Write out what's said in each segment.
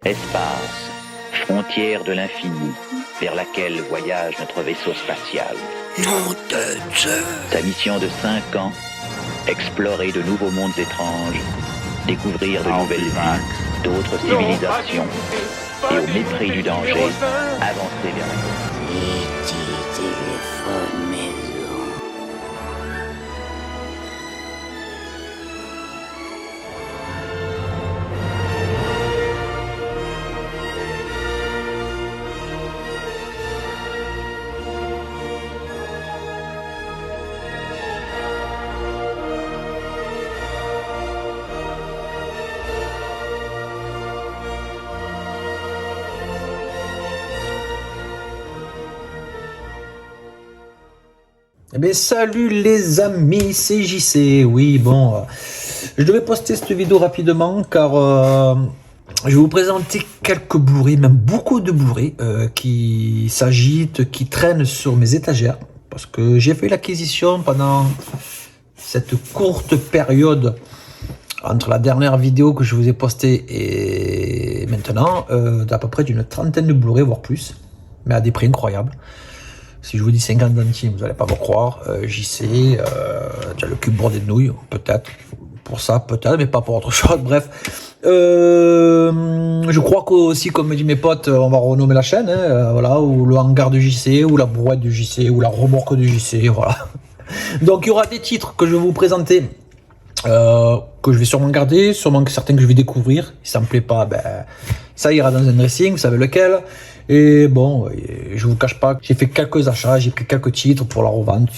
Espace, frontière de l'infini, vers laquelle voyage notre vaisseau spatial. Nom de Dieu. Sa mission de 5 ans, explorer de nouveaux mondes étranges, découvrir de nouvelles vies, d'autres civilisations, et au mépris du danger, avancer vers la Petit téléphone maison. Eh bien, salut les amis, c'est JC. Oui, bon, je devais poster cette vidéo rapidement car je vais vous présenter quelques Blu-ray, même beaucoup de Blu-ray qui s'agitent, qui traînent sur mes étagères. Parce que j'ai fait l'acquisition pendant cette courte période entre la dernière vidéo que je vous ai postée et maintenant, d'à peu près d'une trentaine de Blu-ray, voire plus, mais à des prix incroyables. Si je vous dis 50 centimes, vous n'allez pas me croire. JC, déjà le cube bordé de nouilles, peut-être. Pour ça, peut-être, mais pas pour autre chose. Bref. Je crois qu'aussi, comme me disent mes potes, on va renommer la chaîne. Voilà, ou le hangar de JC, ou la brouette de JC, ou la remorque de JC. Voilà. Donc, il y aura des titres que je vais vous présenter, que je vais sûrement garder, sûrement que certains que je vais découvrir. Si ça me plaît pas, ben, ça ira dans un dressing, vous savez lequel. Et bon, je vous cache pas que j'ai fait quelques achats, j'ai pris quelques titres pour la revente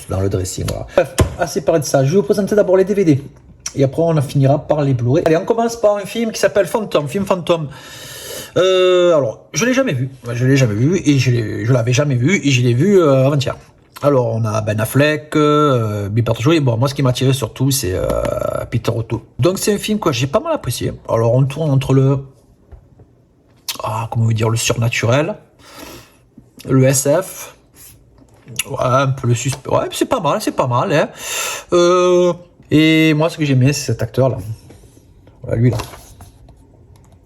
dans le dressing. Voilà. Bref, assez parlé de ça. Je vais vous présenter d'abord les DVD. Et après, on en finira par les Blu-ray. Allez, on commence par un film qui s'appelle Phantom, film Phantom. Alors, je l'ai jamais vu. Je l'ai jamais vu et je l'avais jamais vu et je l'ai vu avant-hier. Alors, on a Ben Affleck, Bill Patrick. Bon, moi, ce qui m'a attiré surtout, c'est Peter Otto. Donc, c'est un film que j'ai pas mal apprécié. Alors, on tourne entre comment vous dire, le surnaturel, le SF, ouais, un peu le suspect. Ouais, c'est pas mal, hein. Et moi, ce que j'aimais, c'est cet acteur-là. Voilà, lui, là.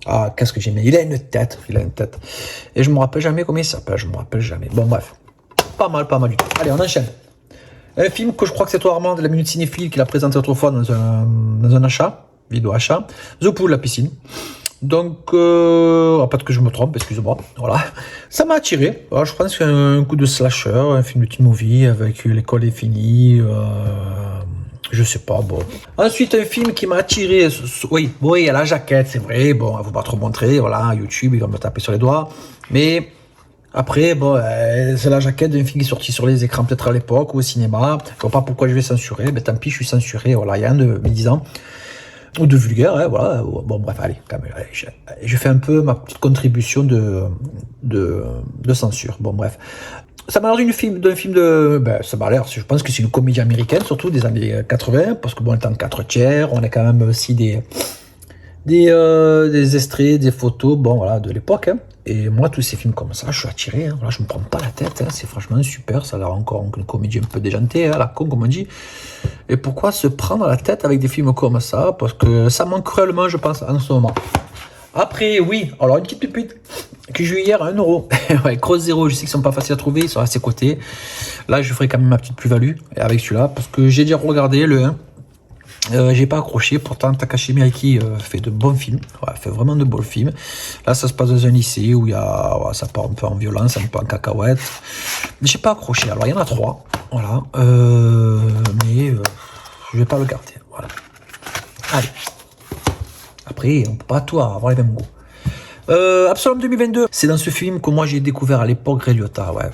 Ah, qu'est-ce que j'aimais. Il a une tête. Et je me rappelle jamais comment il s'appelle, Bon, bref. Pas mal du tout. Allez, on enchaîne. Un film que je crois que c'est toi, Armand, de la Minute Cinéphile, qui l'a présenté autrefois dans un achat, vidéo achat. The Pool, la piscine. Donc, pas que je me trompe, excusez-moi, voilà. Ça m'a attiré. Alors, je pense qu'un coup de slasher, un film de teen movie avec l'école est finie, je sais pas, bon. Ensuite, un film qui m'a attiré, oui, il y a la jaquette, c'est vrai, bon, il faut pas trop montrer, voilà, YouTube, il va me taper sur les doigts, mais après, bon, c'est la jaquette d'un film qui est sorti sur les écrans peut-être à l'époque ou au cinéma. Je vois pas pourquoi je vais censurer, mais tant pis, je suis censuré, voilà, il y a un de 10 ans. Ou de vulgaire, hein, voilà. Bon, bref, allez, quand même, je fais un peu ma petite contribution de censure. Bon, bref. Ça m'a l'air d'un film de... Ben, ça m'a l'air, je pense que c'est une comédie américaine, surtout des années 80, parce que bon, on est en 4/3, on a quand même aussi des extraits, des photos, bon, voilà, de l'époque, hein. Et moi, tous ces films comme ça, je suis attiré, hein, voilà, je me prends pas la tête, hein, c'est franchement super, ça a l'air encore une comédie un peu déjantée, hein, la con, comme on dit. Et pourquoi se prendre la tête avec des films comme ça? Parce que ça manque cruellement, je pense, en ce moment. Après, oui, alors une petite pépite que j'ai eu hier à 1€. Ouais, Cross Zero, je sais qu'ils sont pas faciles à trouver, ils sont à ses côtés. Là, je ferai quand même ma petite plus-value avec celui-là, parce que j'ai déjà regardé le 1. J'ai pas accroché, pourtant Takashi Miike fait de bons films, ouais, fait vraiment de bons films. Là, ça se passe dans un lycée où ça part un peu en violence, un peu en cacahuète. Mais j'ai pas accroché. Alors il y en a 3, voilà, mais je vais pas le garder, voilà. Allez. Après, on peut pas tout avoir les mêmes goûts. Absalom 2022, c'est dans ce film que moi j'ai découvert à l'époque Ray Liotta, ouais,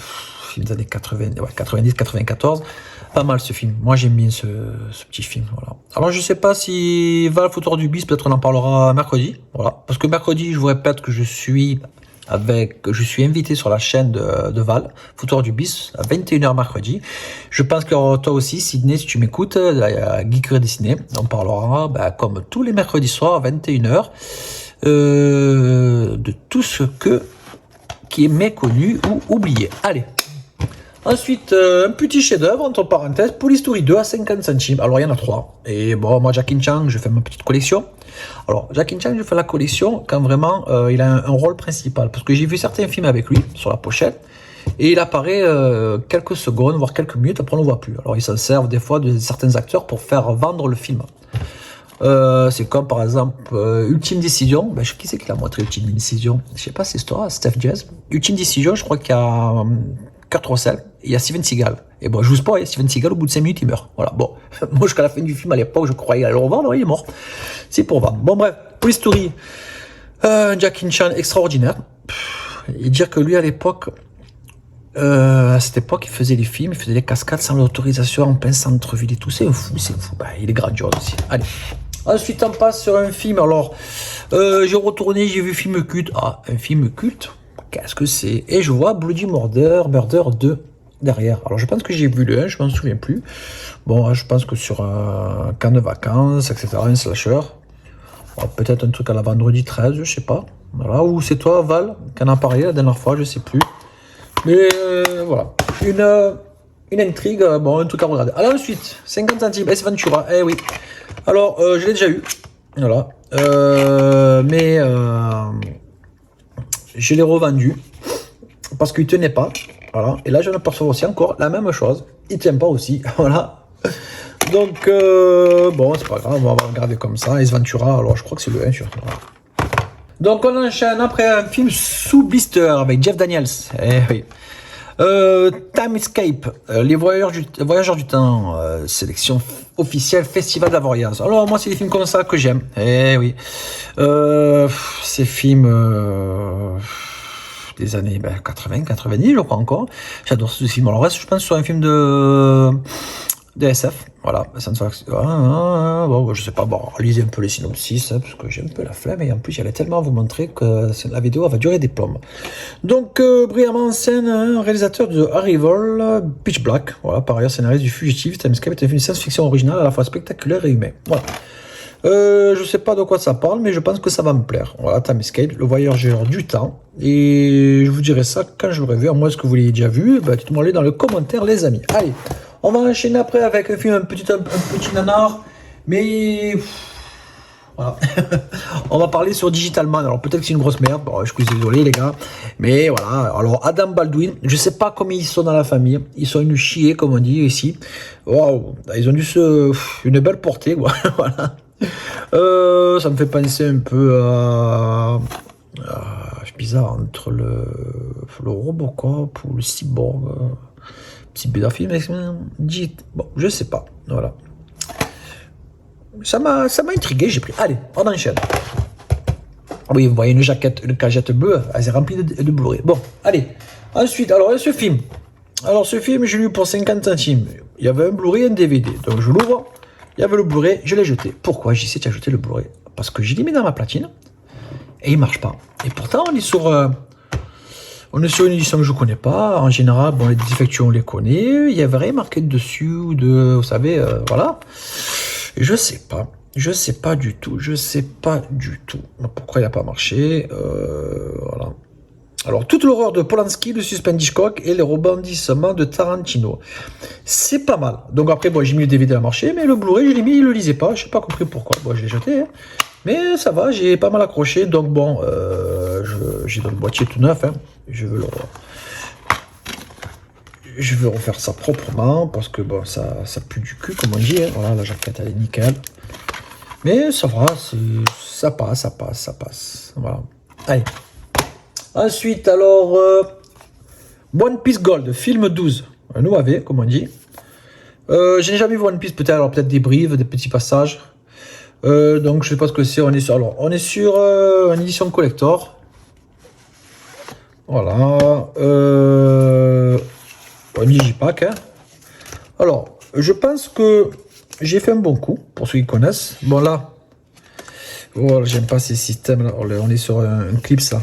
film des années 80, ouais, 90-94. Pas mal ce film, moi j'aime bien ce petit film, voilà. Alors je sais pas si Val Foutoir du Bis, peut-être on en parlera mercredi, voilà. Parce que mercredi, je vous répète que je suis invité sur la chaîne de Val, Foutoir du Bis, à 21h mercredi. Je pense que toi aussi, Sydney, si tu m'écoutes, Geekery Dessiné, on parlera, comme tous les mercredis soirs à 21h, de tout ce qui est méconnu ou oublié. Allez. Ensuite, un petit chef-d'œuvre, entre parenthèses, Police Story 2 à 50 centimes. Alors, il y en a 3. Et bon, moi, Jackie Chan, je fais ma petite collection. Alors, Jackie Chan, je fais la collection quand vraiment il a un rôle principal. Parce que j'ai vu certains films avec lui, sur la pochette. Et il apparaît quelques secondes, voire quelques minutes, après on ne le voit plus. Alors, ils s'en servent des fois de certains acteurs pour faire vendre le film. C'est comme par exemple Ultime Décision. Ben, qui c'est qui l'a montré Ultime Décision? Je sais pas, c'est toi, Steph Jazz. Ultime Décision, je crois qu'il y a Kurt Russell, et il y a Steven Seagal. Et bon, je vous spoil, Steven Seagal, au bout de 5 minutes, il meurt. Voilà, bon. Moi, jusqu'à la fin du film, à l'époque, je croyais aller le revendre, il est mort. C'est pour vendre. Bon, bref, Police Story, Jackie Chan, extraordinaire. Et dire que lui, à l'époque, à cette époque, il faisait les films, il faisait les cascades sans l'autorisation en plein centre-ville et tout. C'est fou, c'est fou. Bah, il est grandiose aussi. Allez. Ensuite, on passe sur un film. Alors, j'ai retourné, j'ai vu film culte. Ah, un film culte. Qu'est-ce que c'est? Et je vois Bloody Murder 2 derrière. Alors, je pense que j'ai vu le 1, je m'en souviens plus. Bon, je pense que sur un camp de vacances, etc., un slasher. Peut-être un truc à la vendredi 13, je sais pas. Voilà. Ou c'est toi, Val, qui en a parlé la dernière fois, je sais plus. Mais voilà. Une intrigue, bon, un truc à regarder. Alors, ensuite, 50 centimes, S Ventura. Eh oui. Alors, je l'ai déjà eu. Voilà. Mais je l'ai revendu parce qu'il tenait pas. Voilà. Et là, je m'aperçois aussi encore la même chose. Il tient pas aussi. Voilà. Donc, bon, c'est pas grave. On va regarder comme ça. S Ventura. Alors, je crois que c'est le 1 surtout. Voilà. Donc, on enchaîne après un film sous blister avec Jeff Daniels. Eh oui. Time Escape, les voyageurs du temps, sélection officielle Festival d'Avoriaz. Alors moi c'est des films comme ça que j'aime. Eh oui, ces films des années 80, 90 je crois encore. J'adore ce film. Alors reste je pense sur un film de SF, voilà, bon, je sais pas, bon, lisez un peu les synopsis, hein, parce que j'ai un peu la flemme, et en plus, j'allais tellement vous montrer que la vidéo va durer des plombes. Donc, brillamment en scène, un réalisateur de Arrival, Pitch Black, voilà, par ailleurs, scénariste du Fugitif, Time Escape est un film de science-fiction original, à la fois spectaculaire et humain, voilà. Je sais pas de quoi ça parle, mais je pense que ça va me plaire. Voilà, Time Escape, le voyageur du temps, et je vous dirai ça quand je l'aurai vu, à moins que vous l'ayez déjà vu, dites-moi-le dans le commentaire, les amis. Allez, on va enchaîner après avec un film, un petit nanar, mais voilà. On va parler sur Digital Man. Alors peut-être que c'est une grosse merde, bon, je suis désolé les gars, mais voilà. Alors Adam Baldwin, je sais pas comment ils sont dans la famille, ils sont une chier comme on dit ici. Waouh, ils ont dû une belle portée quoi. Voilà. Ça me fait penser un peu à c'est bizarre entre le Robocop ou le Cyborg. Petit film, bon, je sais pas, voilà. Ça m'a intrigué, j'ai pris. Allez, on enchaîne. Oui, vous voyez une cagette bleue, elle est remplie de Blu-ray. Bon, allez. Ensuite, alors ce film. Alors ce film, j'ai lu pour 50 centimes. Il y avait un Blu-ray et un DVD. Donc je l'ouvre, il y avait le Blu-ray, je l'ai jeté. Pourquoi j'ai essayé de jeter le Blu-ray? Parce que je l'ai mis dans ma platine et il marche pas. Et pourtant, on est sur une édition que je ne connais pas. En général, bon, les défections, on les connaît. Il y avait rien marqué dessus, vous savez, voilà. Et je sais pas du tout. Pourquoi il n'a pas marché, voilà. Alors, toute l'horreur de Polanski, le suspense Hitchcock et les rebondissements de Tarantino. C'est pas mal. Donc après, bon, j'ai mis le DVD à marcher, mais le Blu-ray, je l'ai mis, il le lisait pas. Je sais pas compris pourquoi. Bon, je l'ai jeté, hein. Mais ça va, j'ai pas mal accroché. Donc bon, j'ai dans le boîtier tout neuf, hein. Je veux refaire ça proprement, parce que bon, ça pue du cul, comme on dit, hein. Voilà, la jaquette, elle est nickel. Mais ça va, ça passe. Voilà. Allez. Ensuite, alors, One Piece Gold, film 12. Un OAV, comme on dit. Je n'ai jamais vu One Piece, peut-être des brives, des petits passages. Donc, je sais pas ce que c'est. On est sur une édition collector. Voilà. Un digipack. Hein. Alors, je pense que j'ai fait un bon coup, pour ceux qui connaissent. Bon, là, voilà, j'aime pas ces systèmes-là. On est sur un clip, ça.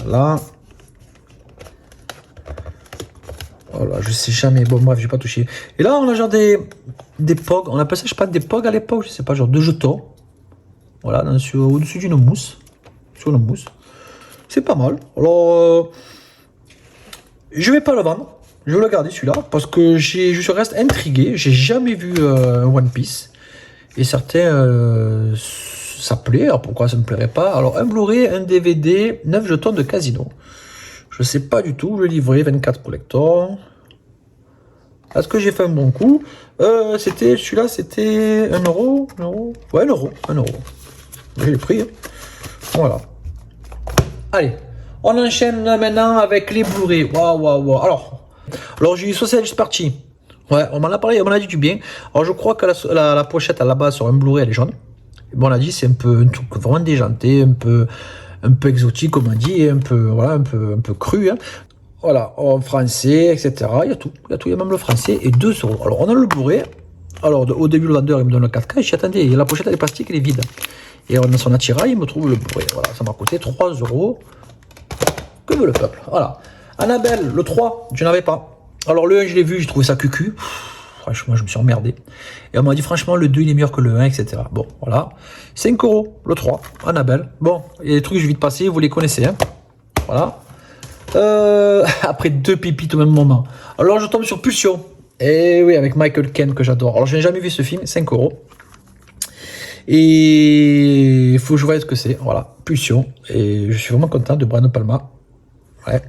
Voilà. Voilà, je sais jamais. Bon, bref, j'ai pas touché. Et là, on a genre des POG. On appelle ça, je sais pas, des POG à l'époque. Je sais pas, genre 2 jetons. Voilà, au-dessus d'une mousse. Sur une mousse. C'est pas mal. Alors, je vais pas le vendre. Je vais le garder celui-là parce que je reste intrigué. J'ai jamais vu One Piece. Et certains, ça plaît. Alors pourquoi ça ne me plairait pas? Alors un Blu-ray, un DVD, 9 jetons de casino. Je sais pas du tout. Le livret, 24 collector. Est-ce que j'ai fait un bon coup? Celui-là, c'était 1 euro, 1 euro. Ouais, 1 euro, 1 euro. J'ai le prix. Hein. Voilà. Allez, on enchaîne maintenant avec les Blu-ray. Waouh. Alors j'ai eu Sausage Party. Ouais, on m'en a parlé, on m'en a dit du bien. Alors je crois que la pochette à la base sur un Blu-ray elle est jaune. Et bon, on a dit c'est un truc vraiment déjanté, un peu exotique comme on dit, un peu cru. Hein. Voilà, en français, etc. Il y a tout, il y a même le français et 2 euros. Alors on a le Blu-ray. Alors au début le vendeur il me donne le 4K. Et je dis attendez, la pochette elle est plastique, elle est vide. Et on a son attirail, il me trouve le Blu-ray. Voilà, ça m'a coûté 3 euros. Que veut le peuple? Voilà. Annabelle, le 3, je n'avais pas. Alors le 1, je l'ai vu, j'ai trouvé ça cucu. Franchement, je me suis emmerdé. Et on m'a dit, franchement, le 2, il est meilleur que le 1, etc. Bon, voilà. 5 euros, le 3, Annabelle. Bon, il y a des trucs que je vais vite passer, vous les connaissez. Hein. Voilà. Après 2 pépites au même moment. Alors, je tombe sur Pulsion. Et oui, avec Michael Caine, que j'adore. Alors, je n'ai jamais vu ce film, 5 euros. Et il faut que je voie ce que c'est. Voilà, Pulsion. Et je suis vraiment content de Brian De Palma. Ouais.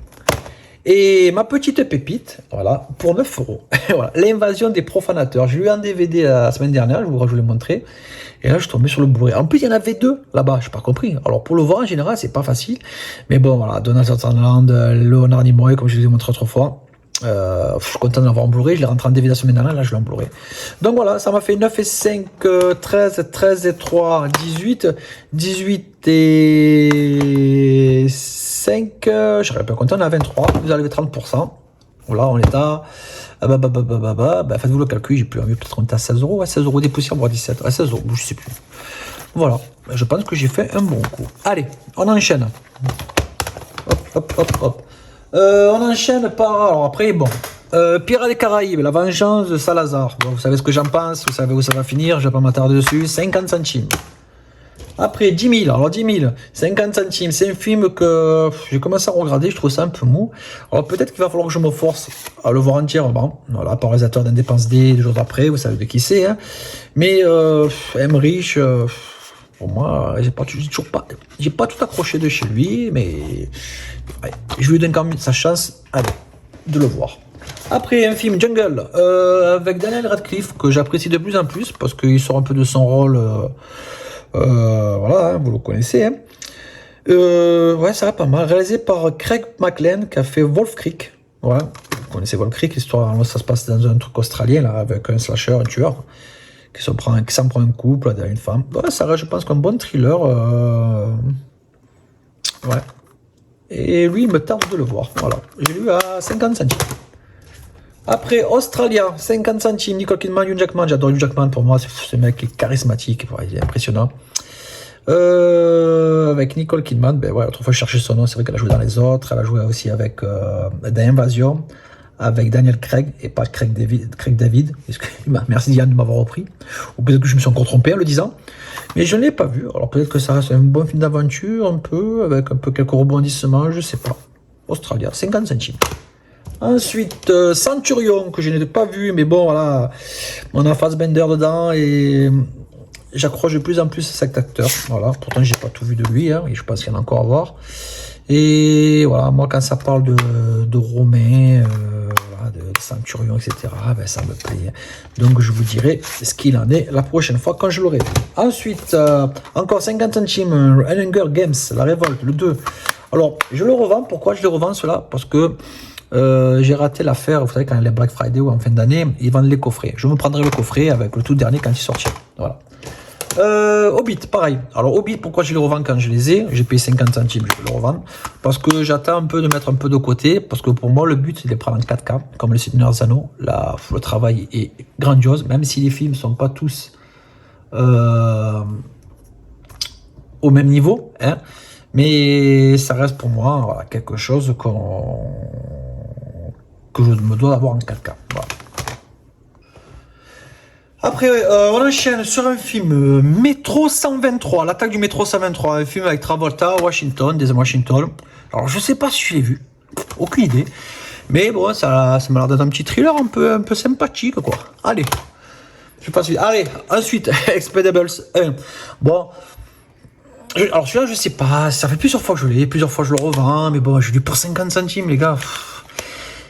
Et ma petite pépite, voilà, pour 9 euros. Voilà, L'invasion des profanateurs. J'ai eu un DVD la semaine dernière, je vous l'ai montré. Et là, je suis tombé sur le Blu-ray. En plus, il y en avait 2 là-bas, je n'ai pas compris. Alors, pour le voir en général, c'est pas facile. Mais bon, voilà, Donald Sutherland, Leonard Nimoy, comme je vous ai montré autrefois. Je suis content de l'avoir en Blu-ray. Je l'ai rentré en DVD la semaine dernière, là, je l'ai en Blu-ray. Donc voilà, ça m'a fait 9 et 5, 13, 13 et 3, 18. 18 et 5, je serais pas content, on est à 23, vous arrivez 30%. Voilà, on est à... faites-vous le calcul, j'ai plus envie, peut-être on est à 16 euros, ouais, 16 euros des poussières, voire 17, à 16 euros, je sais plus. Voilà, je pense que j'ai fait un bon coup. Allez, on enchaîne. Hop. On enchaîne par... Alors après, bon, Pirates des Caraïbes, la vengeance de Salazar. Bon, vous savez ce que j'en pense, vous savez où ça va finir, je vais pas m'attarder dessus, 50 centimes. Après, 10 000. Alors, 10 000, 50 centimes. C'est un film que j'ai commencé à regarder. Je trouve ça un peu mou. Alors, peut-être qu'il va falloir que je me force à le voir entièrement. Voilà, par réalisateur d'Indépendance Day, 2 jours après. Vous savez de qui c'est. Hein. Mais, Emmerich, pour moi, j'ai pas tout accroché de chez lui. Mais, ouais, je lui donne quand même sa chance de le voir. Après, un film Jungle, avec Daniel Radcliffe, que j'apprécie de plus en plus, parce qu'il sort un peu de son rôle... voilà, hein, vous le connaissez. Hein. Ouais, ça va pas mal. Réalisé par Craig McLean qui a fait Wolf Creek. Voilà, vous connaissez Wolf Creek, l'histoire. Ça se passe dans un truc australien là, avec un slasher, un tueur qui s'en prend un couple derrière une femme. Ouais, ça reste, je pense, qu'un bon thriller. Ouais. Et lui, il me tarde de le voir. Voilà, j'ai lu à 50 centimes. Après, Australia, 50 centimes, Nicole Kidman, Hugh Jackman. J'adore Hugh Jackman, pour moi, c'est ce mec qui est charismatique, il est impressionnant. Avec Nicole Kidman, ben ouais, autrefois je cherchais son nom, c'est vrai qu'elle a joué dans les autres, elle a joué aussi avec dans Invasion, avec Daniel Craig, et pas Craig David, merci Diane de m'avoir repris, ou peut-être que je me suis encore trompé en le disant, mais je ne l'ai pas vu, alors peut-être que ça reste un bon film d'aventure, un peu, avec un peu quelques rebondissements, je sais pas. Australia, 50 centimes. Ensuite, Centurion, que je n'ai pas vu, mais bon, voilà, on a Fassbender dedans, et j'accroche de plus en plus à cet acteur, voilà, pourtant j'ai pas tout vu de lui, hein, et je pense qu'il y en a encore à voir, et voilà, moi quand ça parle de Romain, voilà, de Centurion, etc., ben, ça me plaît, donc je vous dirai ce qu'il en est la prochaine fois quand je l'aurai vu. Ensuite, encore 50 centimes, Hunger Games, La Révolte, le 2, alors, je le revends, pourquoi je le revends cela? Parce que j'ai raté l'affaire, vous savez, quand il y a Black Friday ou en fin d'année, ils vendent les coffrets. Je me prendrai le coffret avec le tout dernier quand il sortira. Voilà. Hobbit, pareil. Alors, Hobbit, pourquoi je les revends quand je les ai? J'ai payé 50 centimes, je vais le revendre. Parce que j'attends un peu de mettre un peu de côté. Parce que pour moi, le but, c'est de les prendre en 4K, comme le Seigneur des Anneaux. Là, le travail est grandiose, même si les films ne sont pas tous au même niveau. Hein. Mais ça reste pour moi voilà, quelque chose que je me dois avoir en 4K. Voilà. Après, on enchaîne sur un film Métro 123, l'attaque du métro 123, un film avec Travolta, Washington, des Washington. Alors, je sais pas si je l'ai vu, aucune idée. Mais bon, ça m'a l'air d'être un petit thriller un peu sympathique, quoi. Allez, je passe vite. Allez, ensuite, Expendables 1. Bon, alors celui-là, je sais pas, ça fait plusieurs fois que je l'ai, plusieurs fois je le revends, mais bon, je l'ai pour 50 centimes, les gars.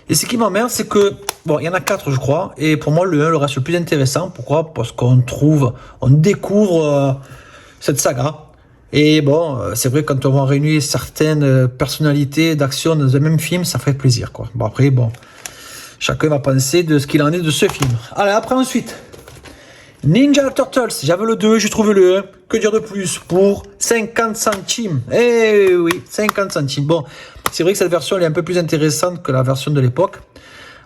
Et ce qui m'emmerde, c'est que, bon, il y en a 4, je crois, et pour moi, le 1, le reste le plus intéressant. Pourquoi? Parce qu'on découvre cette saga. Et bon, c'est vrai que quand on va réunir certaines personnalités d'action dans un même film, ça fait plaisir, quoi. Bon, après, bon, chacun va penser de ce qu'il en est de ce film. Allez, après, ensuite, Ninja Turtles, j'avais le 2, j'ai trouvé le 1, que dire de plus, pour 50 centimes. Eh oui, 50 centimes. Bon, c'est vrai que cette version elle est un peu plus intéressante que la version de l'époque,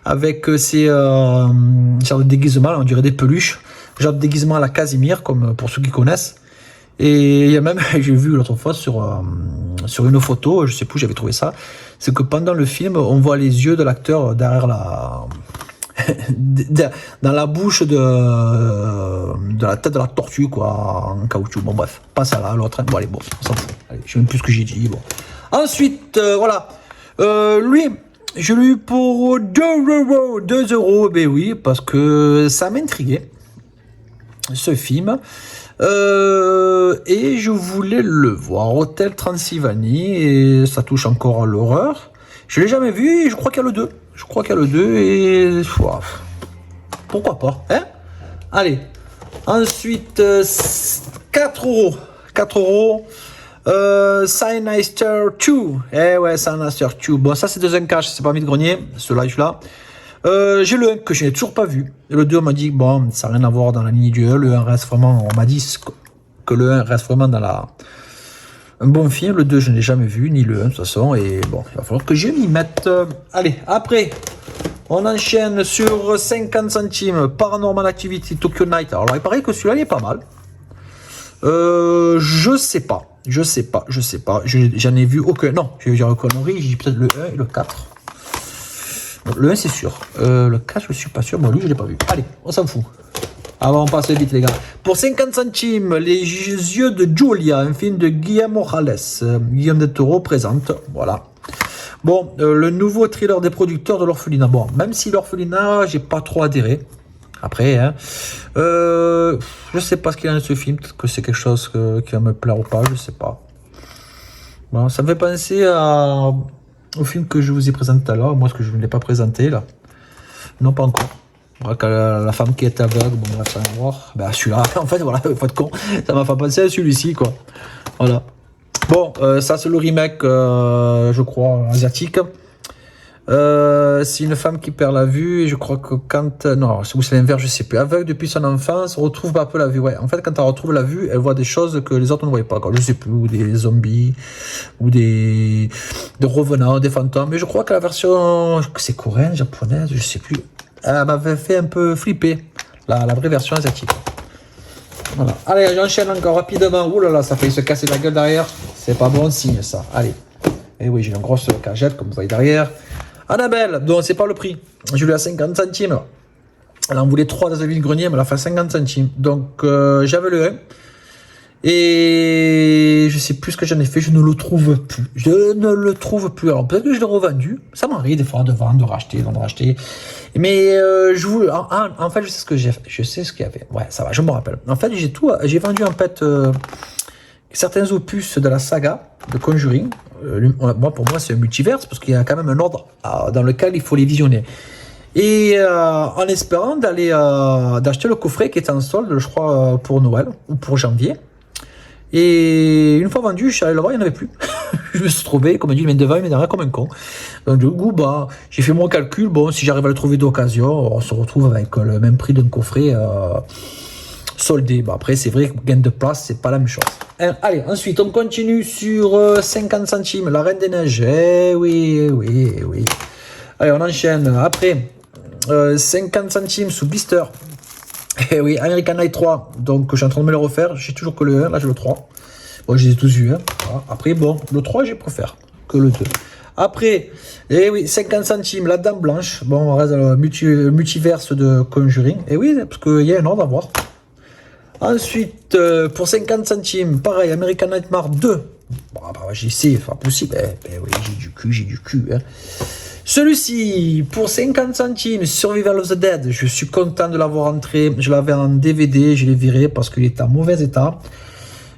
avec ces genre de déguisements, on dirait des peluches, genre de déguisement à la Casimir, comme pour ceux qui connaissent. Et il y a même, j'ai vu l'autre fois sur une photo, je sais plus, j'avais trouvé ça, c'est que pendant le film, on voit les yeux de l'acteur derrière dans la bouche de la tête de la tortue, quoi, en caoutchouc. Bon, bref, pas ça là, l'autre. Bon, allez, bon, on s'en fout. Allez, je sais même plus ce que j'ai dit. Bon. Ensuite, voilà. Lui, je l'ai eu pour 2 €. Ben oui, parce que ça m'intriguait, ce film. Et je voulais le voir. Hôtel Transylvanie, et ça touche encore à l'horreur. Je l'ai jamais vu et je crois qu'il y a le 2. Je crois qu'il y a le 2 et... pourquoi pas, hein? Allez. Ensuite, 4 €. 4 €. Sinister 2. Eh ouais, Sinister 2. Bon, ça c'est dans un cache, c'est pas mis de grenier, ce live-là. J'ai le 1 que je n'ai toujours pas vu. Et le 2, on m'a dit, bon, ça n'a rien à voir dans la ligne du 1. Le 1 reste vraiment, on m'a dit que le 1 reste vraiment dans un bon film. Le 2, je n'ai jamais vu, ni le 1 de toute façon. Et bon, il va falloir que je m'y mette. Allez, après, on enchaîne sur 50 centimes. Paranormal Activity Tokyo Night. Alors, il paraît que celui-là, il est pas mal. Je sais pas. J'en ai vu aucun. Non, je vais dire une connerie. J'ai peut-être le 1 et le 4. Bon, le 1, c'est sûr. Le 4, je suis pas sûr. Bon, lui, je l'ai pas vu. Allez, on s'en fout. Avant, on passe vite, les gars. Pour 50 centimes, Les yeux de Julia, un film de Guillermo Morales. Guillaume del Toro présente. Voilà. Bon, le nouveau thriller des producteurs de l'orphelinat. Bon, même si l'orphelinat, j'ai pas trop adhéré. Après, hein. Je sais pas ce qu'il y a dans ce film. Peut-être que c'est quelque chose qui va me plaire ou pas. Je sais pas. Bon, ça me fait penser au film que je vous ai présenté tout à l'heure. Moi, ce que je ne l'ai pas présenté, là. Non, pas encore. La femme qui est aveugle, bon, bref, ça va voir. Ben, celui-là, en fait, voilà, pas de con. Ça m'a fait penser à celui-ci, quoi. Voilà. Bon, ça, c'est le remake, je crois, asiatique. C'est une femme qui perd la vue, et je crois que quand... non, c'est l'inverse, je sais plus. Aveugle depuis son enfance, retrouve un peu la vue. Ouais, en fait, quand elle retrouve la vue, elle voit des choses que les autres ne voyaient pas. Quoi. Je sais plus, ou des zombies, ou des revenants, des fantômes. Mais je crois que la version... c'est coréenne, japonaise, je sais plus. Elle m'avait fait un peu flipper, la vraie version asiatique. Voilà. Allez, j'enchaîne encore rapidement. Ouh là là, ça fait se casser la gueule derrière. C'est pas bon signe, ça. Allez. Et oui, j'ai une grosse cagette, comme vous voyez derrière. Annabelle, donc c'est pas le prix. Je lui ai à 50 centimes. Elle en voulait 3 dans le vide-grenier, mais elle a fait 50 centimes. Donc, j'avais le 1. Et je sais plus ce que j'en ai fait, je ne le trouve plus. Alors peut-être que je l'ai revendu. Ça m'arrive des fois de vendre, de racheter. Mais en fait, je sais ce que j'ai fait. Je sais ce qu'il y avait. Ouais, ça va, je me rappelle. En fait, j'ai vendu en fait certains opus de la saga de Conjuring. Pour moi, c'est un multiverse parce qu'il y a quand même un ordre dans lequel il faut les visionner. Et en espérant d'acheter le coffret qui était en solde, je crois, pour Noël ou pour janvier. Et une fois vendu, je suis allé le voir, il n'y en avait plus. Je me suis trouvé, comme on dit, il m'est devant, il m'est derrière comme un con. Donc du coup, j'ai fait mon calcul. Bon, si j'arrive à le trouver d'occasion, on se retrouve avec le même prix d'un coffret soldé. Bon, après, c'est vrai que gain de place, c'est pas la même chose. Allez, ensuite, on continue sur 50 centimes, La Reine des Neiges. Eh oui. Allez, on enchaîne. Après, 50 centimes sous blister. Eh oui, American Night 3. Donc, je suis en train de me le refaire. J'ai toujours que le 1, là j'ai le 3. Bon, je les ai tous vus. Hein. Voilà. Après, bon, le 3, je préfère que le 2. Après, eh oui, 50 centimes, La Dame Blanche. Bon, on reste dans le multiverse de Conjuring. Eh oui, parce qu'il y a un ordre à voir. Ensuite, pour 50 centimes, pareil, American Nightmare 2. Bon, j'y sais, c'est pas possible. Oui, j'ai du cul. Hein. Celui-ci, pour 50 centimes, Survival of the Dead. Je suis content de l'avoir entré. Je l'avais en DVD, je l'ai viré parce qu'il était en mauvais état.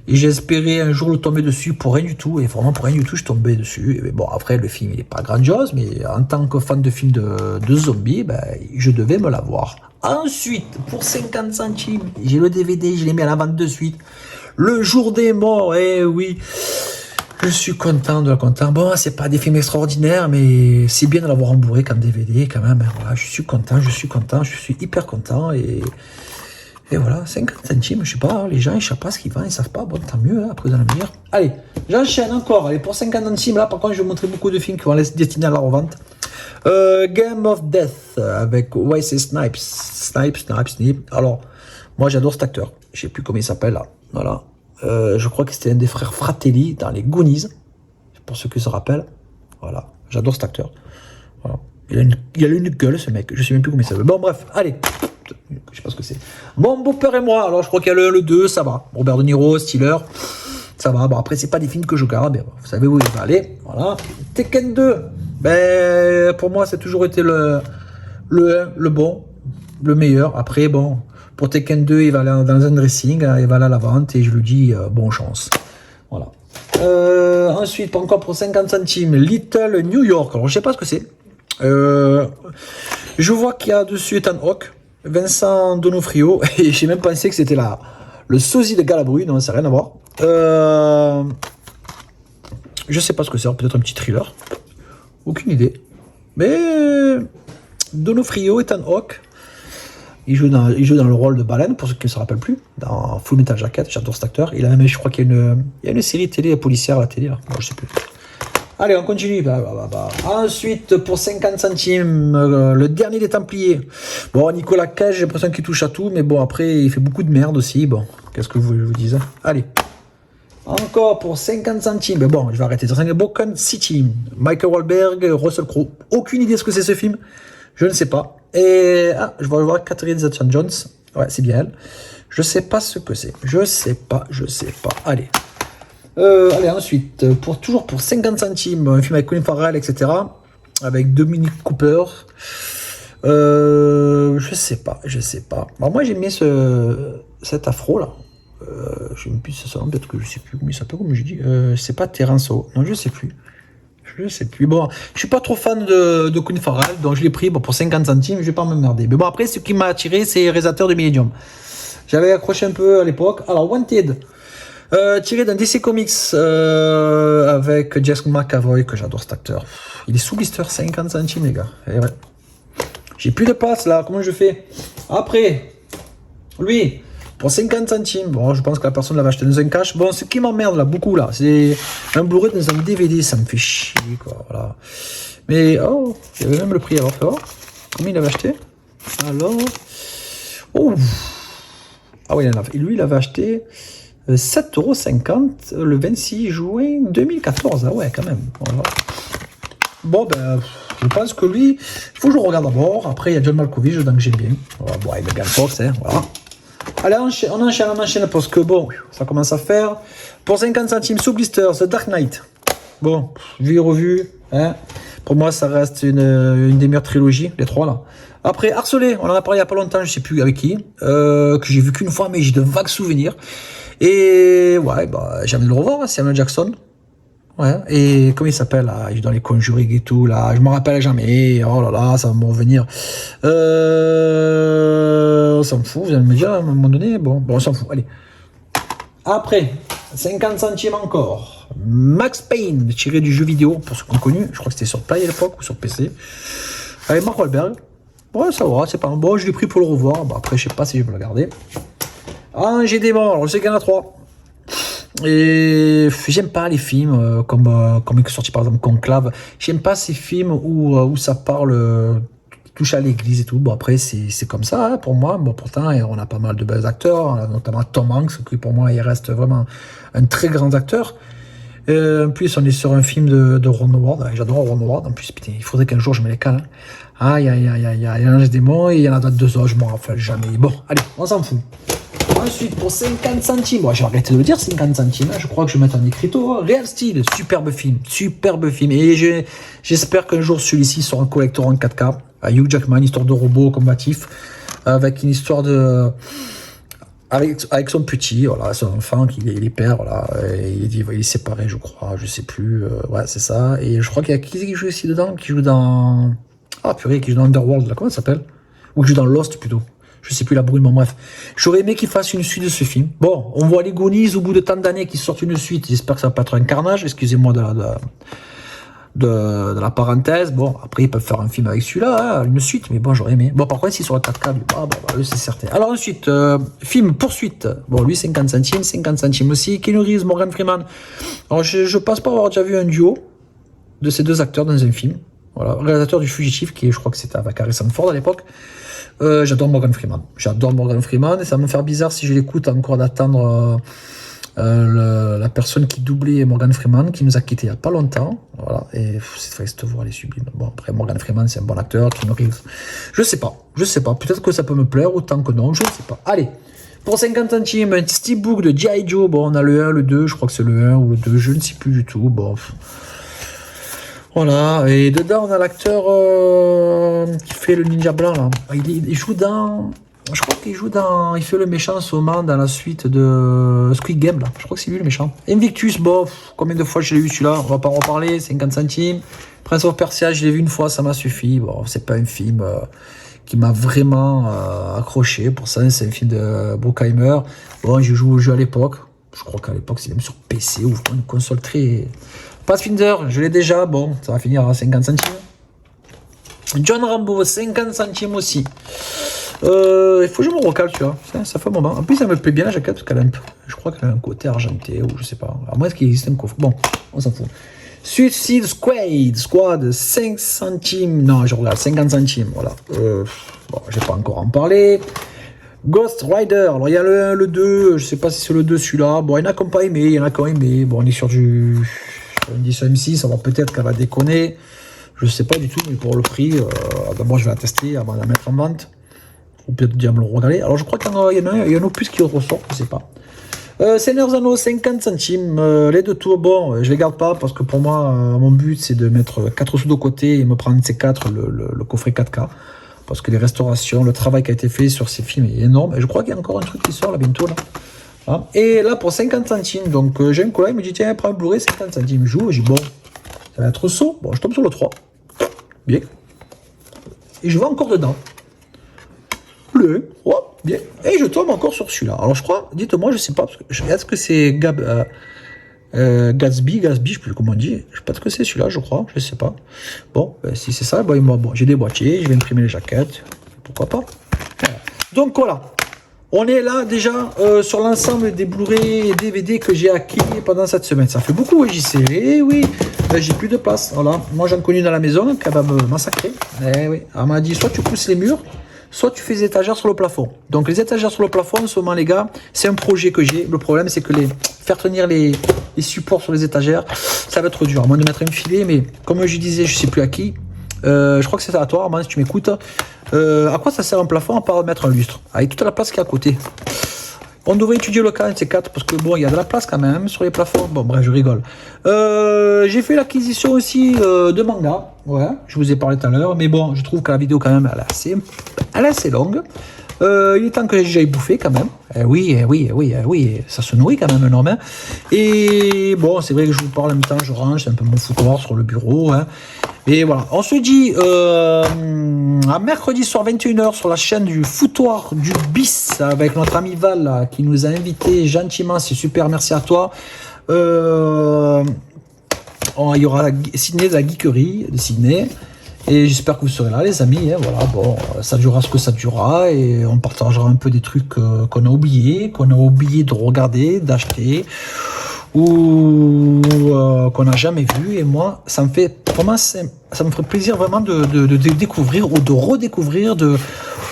Et j'ai espéré un jour le tomber dessus pour rien du tout. Et vraiment pour rien du tout, je tombais dessus. Et bon, après, le film, il n'est pas grandiose. Mais en tant que fan de films de zombies, ben, je devais me l'avoir. Ensuite, pour 50 centimes, j'ai le DVD, je l'ai mis à la vente de suite. Le jour des morts, eh oui. Je suis content de la content. Bon, c'est pas des films extraordinaires, mais c'est bien de l'avoir embourré comme DVD quand même. Voilà, je suis content, je suis hyper content. Et voilà, 50 centimes, je sais pas, les gens ils savent pas ce qu'ils vendent, ils savent pas, bon tant mieux, après vous allez me dire. Allez, j'enchaîne encore, allez, pour 50 centimes, là par contre je vais vous montrer beaucoup de films qui vont être destinés à la revente. Game of Death, avec Wesley Snipes. Snipes. Alors, moi j'adore cet acteur, je sais plus comment il s'appelle là, voilà. Je crois que c'était un des frères Fratelli dans les Goonies, pour ceux qui se rappellent. Voilà, j'adore cet acteur. Voilà. Il a une gueule, ce mec, je sais même plus comment il s'appelle. Bon, bref, allez, je sais pas ce que c'est. Mon beau-père et moi, alors je crois qu'il y a le 2, ça va. Robert De Niro, Stiller, ça va. Bon, après, c'est pas des films que je regarde, mais vous savez où il va aller. Voilà. Tekken 2, ben, pour moi, ça a toujours été le bon, le meilleur. Après, bon. Pour Tekken 2, il va aller dans un dressing, il va aller à la vente et je lui dis bonne chance. Voilà. Ensuite, encore pour 50 centimes, Little New York. Alors, je sais pas ce que c'est. Je vois qu'il y a dessus Ethan Hawke, Vincent D'Onofrio, et j'ai même pensé que c'était le sosie de Galabru, non, ça n'a rien à voir. Je sais pas ce que c'est, peut-être un petit thriller. Aucune idée. Mais D'Onofrio, Ethan Hawke, il joue dans le rôle de Baleine, pour ceux qui ne se rappellent plus, dans Full Metal Jacket, j'adore cet acteur. Je crois qu'il y a une série télé policière à la télé, là. Bon, je sais plus. Allez, on continue. Ensuite, pour 50 centimes, le dernier des Templiers. Bon, Nicolas Cage, j'ai l'impression qu'il touche à tout, mais bon, après, il fait beaucoup de merde aussi. Bon, qu'est-ce que vous voulez que je vous dise? Allez. Encore pour 50 centimes. Mais bon, je vais arrêter. Broken City. Michael Wahlberg, Russell Crowe. Aucune idée de ce que c'est ce film. Je ne sais pas. Et je vais voir Catherine Zeta-Jones. Ouais, c'est bien elle. Je sais pas ce que c'est. Je sais pas. Allez. Allez, ensuite, toujours pour 50 centimes, un film avec Colin Farrell, etc. Avec Dominic Cooper. Je sais pas. Bon, moi, j'aime bien cet afro là. Je ne sais plus ce nom, peut-être que je sais plus comment il s'appelle, comme je dis. C'est pas Terence Ho. Non, je sais plus. Bon, je suis pas trop fan de Colin Farrell, donc je l'ai pris pour 50 centimes, je vais pas m'emmerder. Mais bon, après, ce qui m'a attiré, c'est réalisateur de Millennium. J'avais accroché un peu à l'époque. Alors, Wanted, tiré d'un DC Comics avec Jason McAvoy, que j'adore cet acteur. Il est sous blister, 50 centimes, les gars. Et ouais. J'ai plus de place là, comment je fais? Après, lui, pour 50 centimes, bon, je pense que la personne l'avait acheté dans un cash. Bon, ce qui m'emmerde là, beaucoup là, c'est un Blu-ray dans un DVD, ça me fait chier, quoi, voilà. Mais, oh, il y avait même le prix, alors, fais voir. Combien il avait acheté? Alors, oh, ah oui, lui, il avait acheté 7,50 € le 26 juin 2014, ah ouais, quand même, voilà. Bon, ben, je pense que lui, il faut que je le regarde d'abord. Après, il y a John Malkovich, donc j'aime bien. Voilà, bon, il est bien force, hein, voilà. Allez, on enchaîne parce que bon, ça commence à faire. Pour 50 centimes, sous blister, The Dark Knight. Bon, vu et revu, hein. Pour moi, ça reste une des meilleures trilogies, les trois là. Après, Harcelé, on en a parlé il n'y a pas longtemps, je sais plus avec qui, que j'ai vu qu'une fois, mais j'ai de vagues souvenirs. Et ouais, bah, j'ai envie de le revoir, Samuel Jackson. Ouais, et comment il s'appelle là, il est dans les Conjuring et tout là, je me rappelle jamais, oh là là, ça va me revenir. On s'en fout, vous allez me dire à un moment donné, bon on s'en fout, allez. Après, 50 centimes encore, Max Payne, tiré du jeu vidéo, pour ceux qui ont connu, je crois que c'était sur Play à l'époque, ou sur PC. Avec Mark Wahlberg, ouais ça va, c'est pas bon, je l'ai pris pour le revoir, bon après je sais pas si je vais le garder. J'ai des morts, alors je sais qu'il y en a 3. Et j'aime pas les films comme est sorti par exemple Conclave. J'aime pas ces films où ça parle touche à l'église et tout. Bon après c'est comme ça hein, pour moi. Bon pourtant on a pas mal de bons acteurs, notamment Tom Hanks qui pour moi il reste vraiment un très grand acteur. En plus on est sur un film de Ron Howard. J'adore Ron Howard. En plus putain il faudrait qu'un jour je me les cale. Hein. Aïe, il y en a des démons et il y en a d'autres, je m'en rappelle jamais. Bon allez on s'en fout. Ensuite, pour 50 centimes, bon, j'ai arrêté de le dire, 50 centimes, hein, je crois que je vais mettre un écriteau. Real Steel, superbe film. Et j'espère qu'un jour celui-ci sera un collector en 4K. À Hugh Jackman, histoire de robot combatif, avec une histoire de. Avec son petit, voilà, son enfant, il est père, voilà, il est séparé, je crois, je sais plus, ouais, c'est ça. Et je crois qu'il y a qui joue ici dedans, qui joue dans. Ah purée, qui joue dans Underworld, là, comment ça s'appelle? Ou qui joue dans Lost plutôt. Je sais plus la brune, mais bref. J'aurais aimé qu'il fasse une suite de ce film. Bon, on voit les Goonies au bout de tant d'années qui sortent une suite. J'espère que ça va pas être un carnage. Excusez-moi de la parenthèse. Bon, après, ils peuvent faire un film avec celui-là, hein, une suite, mais bon, j'aurais aimé. Bon, par contre, s'ils sont à 4K, c'est certain. Alors ensuite, film Poursuite. Bon, lui, 50 centimes aussi. Keanu Reeves, Morgan Freeman. Alors, je pense pas avoir déjà vu un duo de ces deux acteurs dans un film. Voilà, réalisateur du Fugitif, qui je crois que c'était avec Harrison Ford à l'époque. J'adore Morgan Freeman et ça va me faire bizarre si je l'écoute encore d'attendre la personne qui doublait Morgan Freeman qui nous a quittés il n'y a pas longtemps. Voilà, et cette voix elle est sublime. Bon, après Morgan Freeman c'est un bon acteur, Keanu Reeves. Je sais pas, peut-être que ça peut me plaire autant que non, je ne sais pas. Allez, pour 50 centimes, un steelbook de G.I. Joe. Bon, on a le 1, le 2, je crois que c'est le 1 ou le 2, je ne sais plus du tout. Bon. Voilà, et dedans on a l'acteur qui fait le ninja blanc là. Il joue dans. Je crois qu'il joue dans. Il fait le méchant sûrement dans la suite de Squid Game là. Je crois que c'est lui le méchant. Invictus, bon, combien de fois je l'ai vu celui-là? On va pas en reparler, 50 centimes. Prince of Persia, je l'ai vu une fois, ça m'a suffi. Bon, c'est pas un film qui m'a vraiment accroché. Pour ça, c'est un film de Bruckheimer. Bon, je joue au jeu à l'époque. Je crois qu'à l'époque, c'est même sur PC ou une console très. Pathfinder, je l'ai déjà, bon, ça va finir à 50 centimes. John Rambo, 50 centimes aussi. Il faut que je me recale, tu vois, ça fait un moment. En plus, ça me plaît bien la jaquette, parce qu'elle a un peu, je crois qu'elle a un côté argenté, ou je sais pas. À moins qu'il existe un coffre. Bon, on s'en fout. Suicide Squad, 5 centimes. Non, je regarde, 50 centimes, voilà. Bon, je vais pas encore en parler. Ghost Rider, alors il y a le 1, le 2, je sais pas si c'est le 2 celui-là. Bon, il y en a qui n'ont pas aimé, il y en a qui ont aimé. Bon, on est sur du. On dit sur M6, alors peut-être qu'elle va déconner. Je sais pas du tout, mais pour le prix, d'abord je vais la tester avant de la mettre en vente. Ou peut-être déjà me le regarder. Alors je crois qu'il y en a un opus qui ressort, je sais pas. Seigneur Anneaux, 50 centimes. Les deux tours, bon, je les garde pas parce que pour moi, mon but c'est de mettre 4 sous de côté et me prendre ces 4, le coffret 4K. Parce que les restaurations, le travail qui a été fait sur ces films est énorme. Et je crois qu'il y a encore un truc qui sort là bientôt là. Hein. Et là pour 50 centimes, donc j'ai un collègue qui me dit tiens, prends un Blu-ray, 50 centimes. Je joue, je dis bon, ça va être saut. Bon, je tombe sur le 3. Bien. Et je vais encore dedans. Le 1, oh, bien. Et je tombe encore sur celui-là. Alors je crois, dites-moi, je sais pas, est-ce que c'est Gatsby, je sais plus comment on dit. Je sais pas ce que c'est celui-là, je crois, je sais pas. Bon, si c'est ça, bon, j'ai des boîtiers, je vais imprimer les jaquettes. Pourquoi pas. Voilà. Donc voilà. On est là déjà sur l'ensemble des Blu-ray et DVD que j'ai acquis pendant cette semaine. Ça fait beaucoup, JC. Eh oui, j'ai plus de place. Voilà. Moi, j'en connais dans la maison qui va me massacrer. Eh oui. Elle m'a dit soit tu pousses les murs, soit tu fais des étagères sur le plafond. Donc les étagères sur le plafond, en ce moment, les gars, c'est un projet que j'ai. Le problème, c'est que faire tenir les supports sur les étagères, ça va être dur. À moins de mettre un filet, mais comme je disais, je sais plus à qui. Je crois que c'est à toi, Armand, si tu m'écoutes. À quoi ça sert un plafond à part mettre un lustre avec toute la place qui est à côté? On devrait étudier le cas de ces 4 parce que bon, il y a de la place quand même sur les plafonds. Bon, bref, je rigole. J'ai fait l'acquisition aussi de manga. Ouais, je vous ai parlé tout à l'heure, mais bon, je trouve que la vidéo quand même elle est assez longue. Il est temps que j'aille bouffer quand même. Oui, ça se nourrit quand même énormément. Et bon, c'est vrai que je vous parle en même temps, je range, c'est un peu mon foutoir sur le bureau. Hein. Et voilà, on se dit à mercredi soir 21h sur la chaîne du foutoir du bis avec notre ami Val là, qui nous a invités gentiment, c'est super, merci à toi. Il y aura Sydney de la geekerie de Sydney. Et j'espère que vous serez là, les amis. Hein, voilà, bon, ça durera ce que ça durera et on partagera un peu des trucs qu'on a oublié de regarder, d'acheter ou qu'on n'a jamais vu. Et moi, ça me fait vraiment, ça me ferait plaisir vraiment de découvrir ou de redécouvrir, de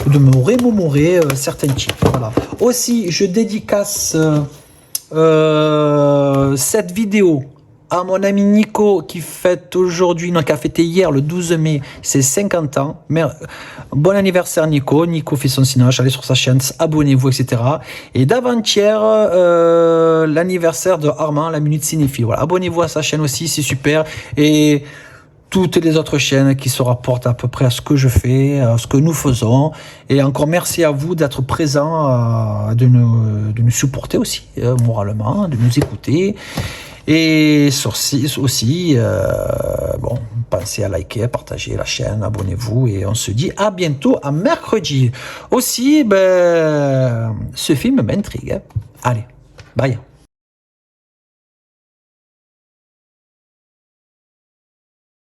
me remémorer certains titres. Voilà. Aussi, je dédicace cette vidéo À mon ami Nico qui fête aujourd'hui, non, qui a fêté hier le 12 mai, c'est 50 ans. Mais, bon anniversaire Nico. Nico fait son cinéma, allez sur sa chaîne, abonnez-vous, etc. Et d'avant-hier, l'anniversaire de Armand, la Minute Cinéphile. Voilà, abonnez-vous à sa chaîne aussi, c'est super. Et toutes les autres chaînes qui se rapportent à peu près à ce que je fais, à ce que nous faisons. Et encore merci à vous d'être présents, de nous supporter aussi, moralement, de nous écouter. Et aussi, bon, pensez à liker, à partager la chaîne, abonnez-vous et on se dit à bientôt, à mercredi. Aussi, ce film m'intrigue. Allez, bye.